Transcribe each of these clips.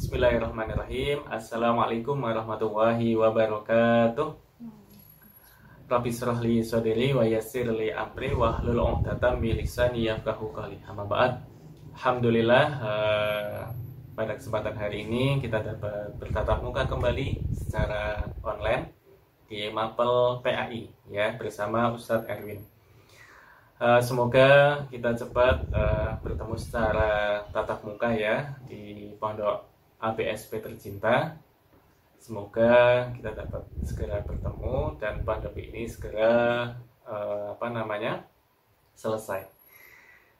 Bismillahirrahmanirrahim. Assalamualaikum warahmatullahi wabarakatuh. Rabbi shrah li sadri wa yassir li amri wahlul 'uqdatam min lisani yafqahu qawli. Amma ba'd. Alhamdulillah, pada kesempatan hari ini kita dapat bertatap muka kembali secara online di Mapel PAI ya, bersama Ustadz Erwin. Semoga kita cepat bertemu secara tatap muka ya di Pondok ABSP tercinta. Semoga kita dapat segera bertemu dan pandemi ini segera selesai.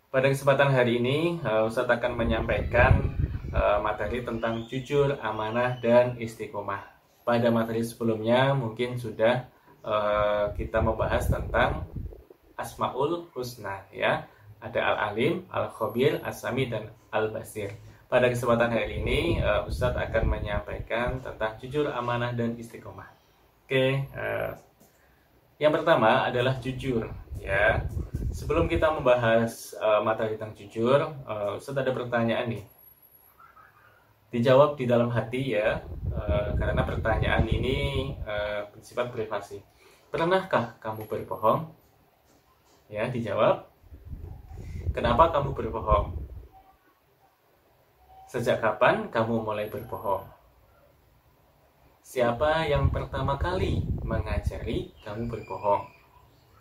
Pada kesempatan hari ini Ustadz akan menyampaikan materi tentang jujur, amanah, dan istiqomah. Pada materi sebelumnya mungkin sudah kita membahas tentang Asmaul Husna ya. Ada Al-Alim, Al-Khabir, As-Sami, dan Al-Basir. Pada kesempatan hari ini Ustadz akan menyampaikan tentang jujur, amanah, dan istiqomah. Oke, yang pertama adalah jujur ya. Sebelum kita membahas materi tentang jujur, Ustadz ada pertanyaan nih. Dijawab di dalam hati ya, karena pertanyaan ini bersifat privasi. Pernahkah kamu berbohong? Ya, dijawab. Kenapa kamu berbohong? Sejak kapan kamu mulai berbohong? Siapa yang pertama kali mengajari kamu berbohong?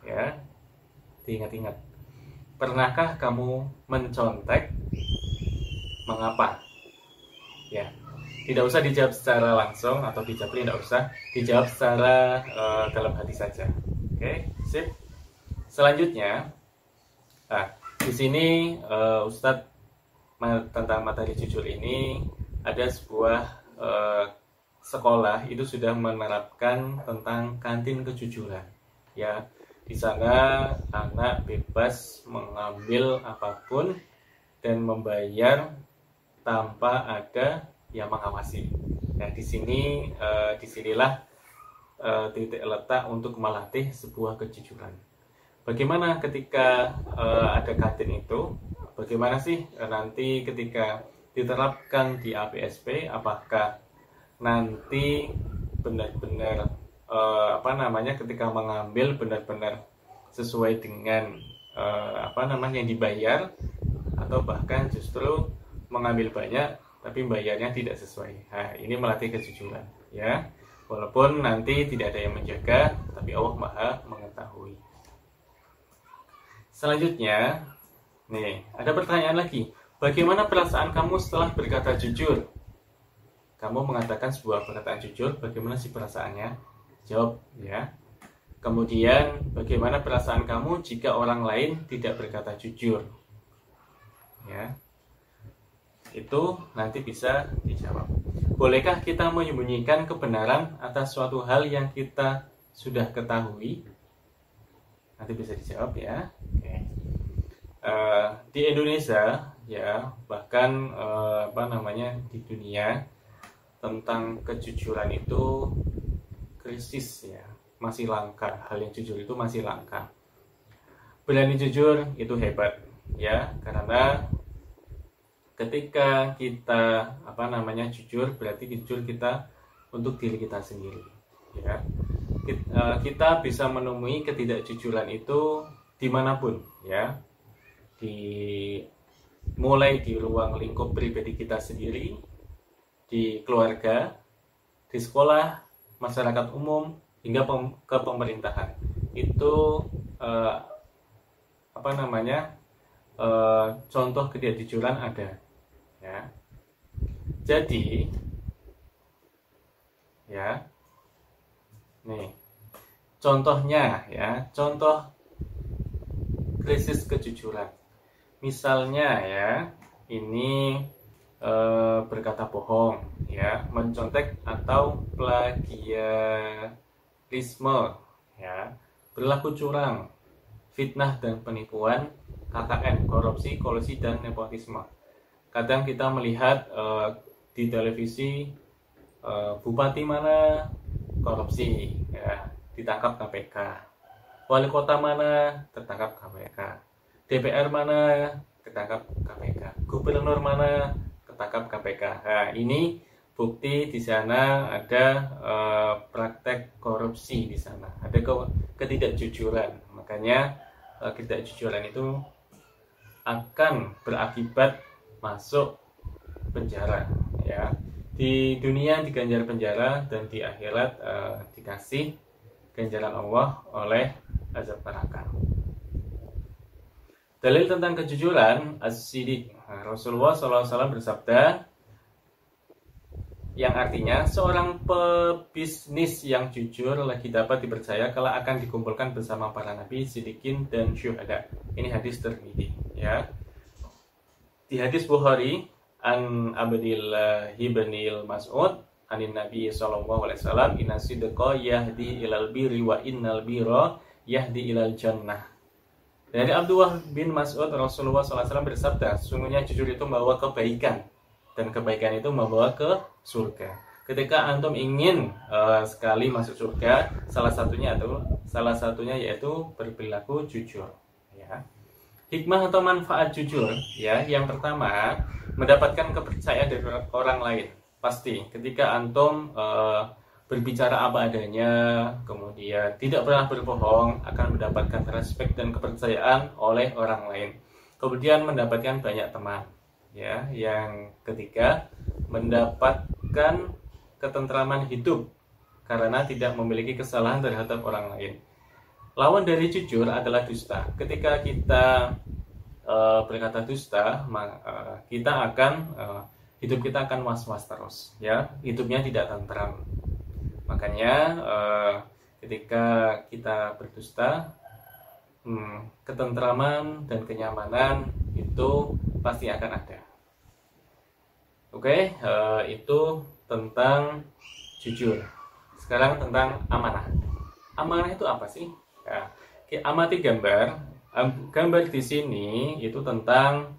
Ya, diingat-ingat. Pernahkah kamu mencontek? Mengapa? Ya, tidak usah dijawab secara langsung atau dijawab tidak usah. Dijawab secara dalam hati saja. Oke, sip. Selanjutnya, di sini Ustadz tentang materi jujur ini ada sebuah sekolah itu sudah menerapkan tentang kantin kejujuran. Ya, di sana anak bebas mengambil apapun dan membayar tanpa ada yang mengawasi. Nah, disinilah titik letak untuk melatih sebuah kejujuran. Bagaimana ketika ada kantin itu? Bagaimana sih nanti ketika diterapkan di ABSP? Apakah nanti benar-benar ketika mengambil benar-benar sesuai dengan yang dibayar, atau bahkan justru mengambil banyak tapi bayarnya tidak sesuai? Nah, ini melatih kejujuran ya. Walaupun nanti tidak ada yang menjaga, tapi Allah Maha mengetahui. Selanjutnya, nih, ada pertanyaan lagi. Bagaimana perasaan kamu setelah berkata jujur? Kamu mengatakan sebuah perkataan jujur, bagaimana sih perasaannya? Jawab ya. Kemudian, bagaimana perasaan kamu jika orang lain tidak berkata jujur? Ya. Itu nanti bisa dijawab. Bolehkah kita menyembunyikan kebenaran atas suatu hal yang kita sudah ketahui? Nanti bisa dijawab ya. Oke. Di Indonesia ya, bahkan di dunia, tentang kejujuran itu krisis ya, masih langka. Hal yang jujur itu masih langka. Berani jujur itu hebat ya, karena ketika kita jujur, berarti jujur kita untuk diri kita sendiri ya. Kita bisa menemui ketidakjujuran itu dimanapun ya, mulai di ruang lingkup pribadi kita sendiri, di keluarga, di sekolah, masyarakat umum, hingga ke pemerintahan. Itu contoh ketidakjujuran ada ya. Jadi ya, nih contohnya ya, contoh krisis kejujuran. Misalnya ya, ini berkata bohong ya, mencontek atau plagiarisme ya, berlaku curang, fitnah dan penipuan, KKN, korupsi, kolusi, dan nepotisme. Kadang kita melihat di televisi bupati mana korupsi ya, ditangkap KPK, wali kota mana tertangkap KPK, DPR mana ketangkap KPK, gubernur mana tertangkap KPK. Nah, ini bukti di sana ada praktek korupsi di sana, ada ketidakjujuran. Makanya ketidakjujuran itu akan berakibat masuk penjara, ya. Di dunia diganjar penjara dan di akhirat dikasih ganjaran Allah oleh azab neraka. Dalil tentang kejujuran as-sidiq. Rasulullah SAW bersabda, yang artinya seorang pebisnis yang jujur lagi dapat dipercaya kalau akan dikumpulkan bersama para nabi, sidikin, dan syuhada. Ini hadis Tirmidzi, ya. Di hadis Bukhari an Abdillah bin Mas'ud anin Nabi sallallahu alaihi wasallam, inna sidqa yahdi ilal birri wa innal birra yahdi ilal jannah. Dari Abdullah bin Mas'ud, Rasulullah SAW bersabda, sungguhnya jujur itu membawa kebaikan, dan kebaikan itu membawa ke surga. Ketika antum ingin sekali masuk surga, salah satunya yaitu berperilaku jujur, ya. Hikmah atau manfaat jujur, ya, yang pertama, mendapatkan kepercayaan dari orang lain. Pasti ketika antum berbicara apa adanya, kemudian tidak pernah berbohong, akan mendapatkan respek dan kepercayaan oleh orang lain. Kemudian mendapatkan banyak teman, ya. Yang ketiga, mendapatkan ketentraman hidup karena tidak memiliki kesalahan terhadap orang lain. Lawan dari jujur adalah dusta. Ketika kita berkata dusta, kita akan hidup kita akan was-was terus, ya. Hidupnya tidak tentram. Makanya ketika kita berdusta, ketentraman dan kenyamanan itu pasti akan ada. Oke, itu tentang jujur. Sekarang tentang amanah. Amanah itu apa sih? Ya, amati gambar. Gambar di sini itu tentang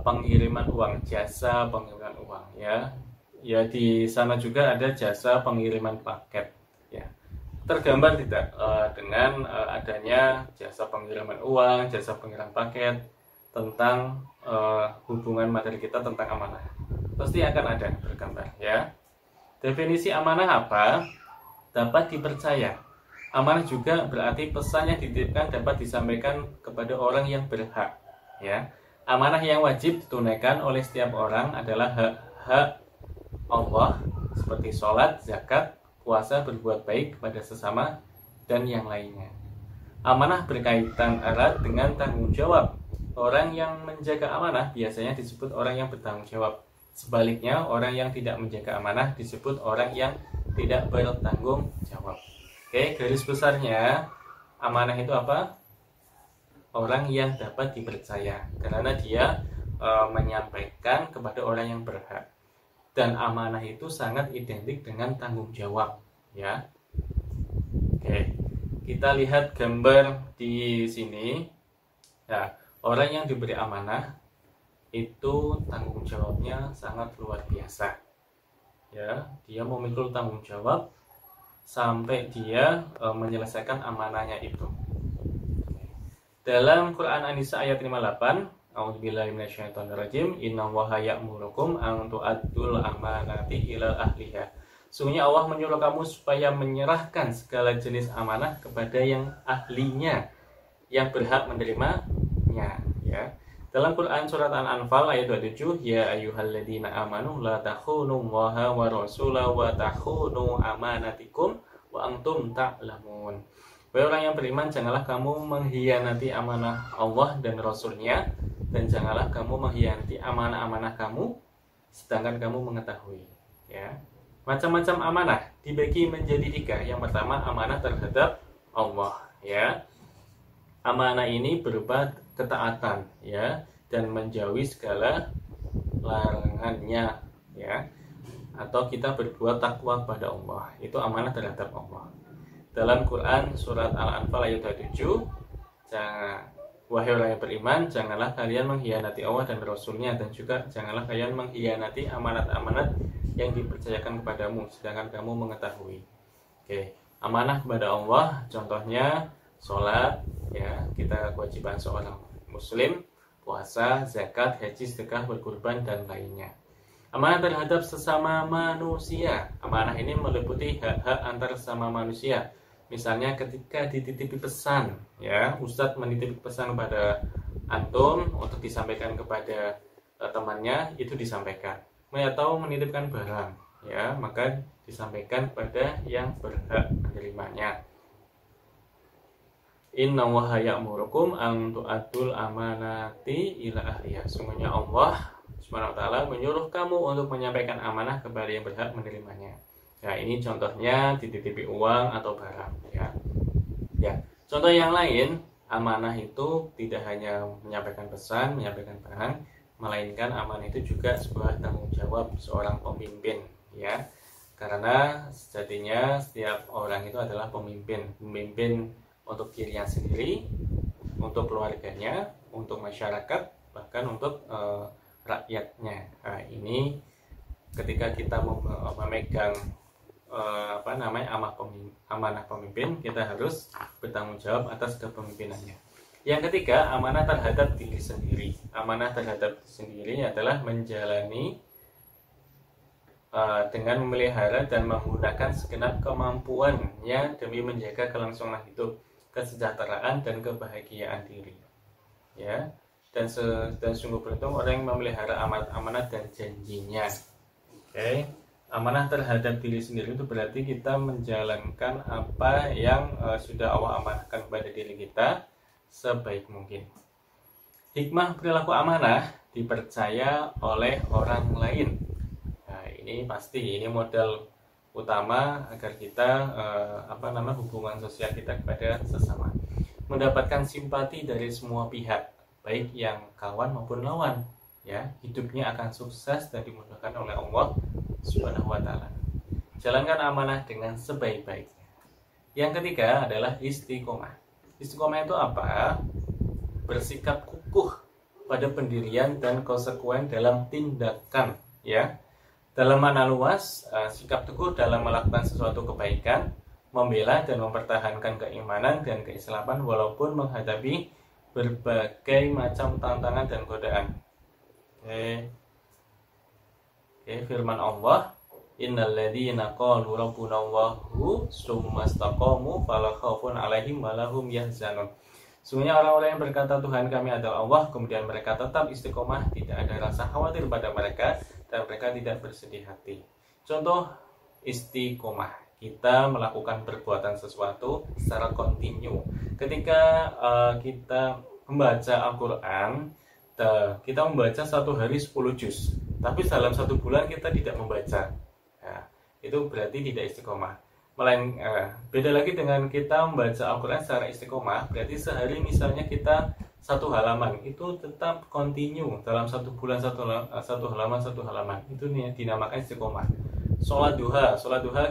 pengiriman uang, jasa pengiriman uang, ya. Ya, di sana juga ada jasa pengiriman paket, ya. Tergambar tidak dengan adanya jasa pengiriman uang, jasa pengiriman paket, tentang hubungan materi kita tentang amanah. Pasti akan ada tergambar, ya. Definisi amanah apa? Dapat dipercaya. Amanah juga berarti pesan yang dititipkan dapat disampaikan kepada orang yang berhak, ya. Amanah yang wajib ditunaikan oleh setiap orang adalah hak Allah, seperti sholat, zakat, puasa, berbuat baik kepada sesama, dan yang lainnya. Amanah berkaitan erat dengan tanggung jawab. Orang yang menjaga amanah biasanya disebut orang yang bertanggung jawab. Sebaliknya, orang yang tidak menjaga amanah disebut orang yang tidak bertanggung jawab. Oke, garis besarnya, amanah itu apa? Orang yang dapat dipercaya, karena dia menyampaikan kepada orang yang berhak. Dan amanah itu sangat identik dengan tanggung jawab, ya. Oke, kita lihat gambar di sini. Ya, orang yang diberi amanah itu tanggung jawabnya sangat luar biasa, ya. Dia memikul tanggung jawab sampai dia menyelesaikan amanahnya itu. Dalam Quran An-Nisa ayat 58, A'udzubillahi minasyaitonirrajim, innallaha ya'murukum an tu'addul amanati ila ahliha. Sungguhnya Allah menyuruh kamu supaya menyerahkan segala jenis amanah kepada yang ahlinya, yang berhak menerimanya, ya. Dalam Quran surat Al-Anfal ayat 27, ya ayyuhalladzina amanu la takhunullaha wa rasulahu wa takhunu amanatikum wa antum ta'lamun. Wahai orang yang beriman, janganlah kamu mengkhianati amanah Allah dan Rasulnya, dan janganlah kamu mengkhianati amanah-amanah kamu sedangkan kamu mengetahui, ya. Macam-macam amanah dibagi menjadi 3. Yang pertama, amanah terhadap Allah, ya. Amanah ini berupa ketaatan, ya, dan menjauhi segala larangannya, ya. Atau kita berbuat takwa kepada Allah, itu amanah terhadap Allah. Dalam Quran surat Al-Anfal ayat 27, wahai orang yang beriman, janganlah kalian mengkhianati Allah dan Rasulnya, dan juga janganlah kalian mengkhianati amanat-amanat yang dipercayakan kepadamu sedangkan kamu mengetahui. Oke, amanah kepada Allah contohnya sholat, ya, kita kewajiban seorang muslim puasa, zakat, haji, sedekah, berkurban, dan lainnya. Amanah terhadap sesama manusia. Amanah ini meliputi hak-hak antar sesama manusia. Misalnya ketika dititipi pesan, ya, Ustadz menitipi pesan kepada antum untuk disampaikan kepada temannya, itu disampaikan. Atau menitipkan barang, ya, maka disampaikan kepada yang berhak menerimanya. Inna wa ya'murukum an tu'addul amanati ila ahliha. Sungguhnya Allah Subhanahu wa taala menyuruh kamu untuk menyampaikan amanah kepada yang berhak menerimanya. Ya, ini contohnya dititipi uang atau barang, ya. Ya, contoh yang lain, amanah itu tidak hanya menyampaikan pesan, menyampaikan barang, melainkan amanah itu juga sebuah tanggung jawab seorang pemimpin, ya. Karena sejatinya setiap orang itu adalah pemimpin untuk dirinya sendiri, untuk keluarganya, untuk masyarakat, bahkan untuk rakyatnya. Nah, ini ketika kita memegang amanah pemimpin, kita harus bertanggung jawab atas kepemimpinannya. Yang ketiga, amanah terhadap diri sendiri. Amanah terhadap diri sendiri adalah menjalani dengan memelihara dan menggunakan segenap kemampuannya demi menjaga kelangsungan hidup, kesejahteraan, dan kebahagiaan diri. Ya, dan sungguh beruntung orang yang memelihara amanat dan janjinya. Oke. Amanah terhadap diri sendiri itu berarti kita menjalankan apa yang sudah Allah amanahkan kepada diri kita sebaik mungkin. Hikmah perilaku amanah dipercaya oleh orang lain. Nah, ini pasti, ini modal utama agar kita hubungan sosial kita kepada sesama, mendapatkan simpati dari semua pihak, baik yang kawan maupun lawan. Ya, hidupnya akan sukses dan dimudahkan oleh Allah Subhanahu wa taala. Jalankan amanah dengan sebaik-baiknya. Yang ketiga adalah istiqomah. Istiqomah itu apa? Bersikap kukuh pada pendirian dan konsekuen dalam tindakan, ya. Dalam makna luas, sikap teguh dalam melakukan sesuatu kebaikan, membela dan mempertahankan keimanan dan keislaman walaupun menghadapi berbagai macam tantangan dan godaan. Oke, firman Allah, innalladzina qalu rabbuna Allahu tsumma istaqamu fala khaufun 'alaihim wa lahum yahzanun. Sungguhnya orang-orang yang berkata Tuhan kami adalah Allah, kemudian mereka tetap istiqomah, tidak ada rasa khawatir pada mereka dan mereka tidak bersedih hati. Contoh istiqomah, kita melakukan perbuatan sesuatu secara kontinu. Ketika kita membaca Al-Quran, kita membaca satu hari 10 juz, tapi dalam satu bulan kita tidak membaca, nah, itu berarti tidak istiqomah. Beda lagi dengan kita membaca Al-Quran secara istiqomah, berarti sehari misalnya kita satu halaman, itu tetap kontinu dalam satu bulan satu halaman, itu dinamakan istiqomah. Sholat duha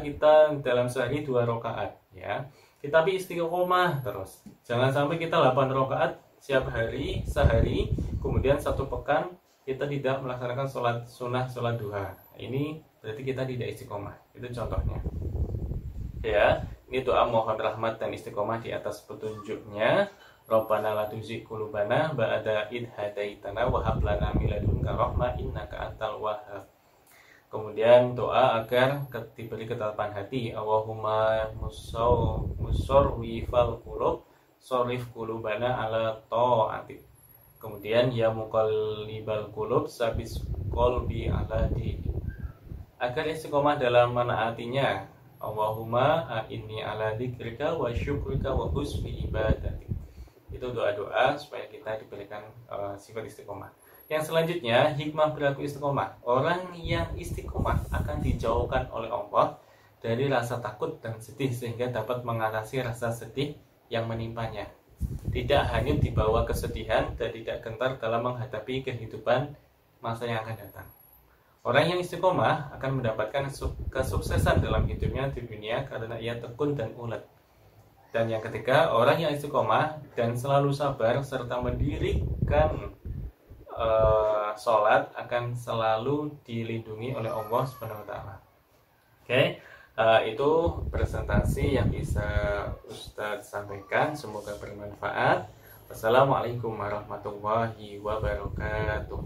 kita dalam sehari 2 rakaat, ya. Tapi istiqomah terus, jangan sampai kita 8 rakaat setiap hari sehari, kemudian satu pekan kita tidak melaksanakan sholat duha. Ini berarti kita tidak istiqomah. Itu contohnya. Ya, ini doa mohon rahmat dan istiqomah di atas petunjuknya. Rabbana la tuzigh qulubana ba'da idh hadaitana wa hab lana min ladunka rahmah innaka antal wahhab. Kemudian doa agar diberi ketetapan hati. Allahumma musawwifal qulub sorif qulubana ala ta'atik. Kemudian ya muqallibal qulub sabis qalbi ala dinik. Agar istiqomah dalam menaatinya. Allahumma inni ala dzikrika wa syukrika wa husni ibadatik. Itu doa-doa supaya kita diberikan sifat istiqomah. Yang selanjutnya, hikmah perilaku istiqomah. Orang yang istiqomah akan dijauhkan oleh Allah dari rasa takut dan sedih sehingga dapat mengatasi rasa sedih yang menimpanya. Tidak hanya dibawa kesedihan dan tidak gentar dalam menghadapi kehidupan masa yang akan datang. Orang yang istiqomah akan mendapatkan kesuksesan dalam hidupnya di dunia karena ia tekun dan ulet. Dan yang ketiga, orang yang istiqomah dan selalu sabar serta mendirikan sholat akan selalu dilindungi oleh Allah Subhanahu wa taala. Oke. Itu presentasi yang bisa Ustadz sampaikan, semoga bermanfaat. Wassalamualaikum warahmatullahi wabarakatuh.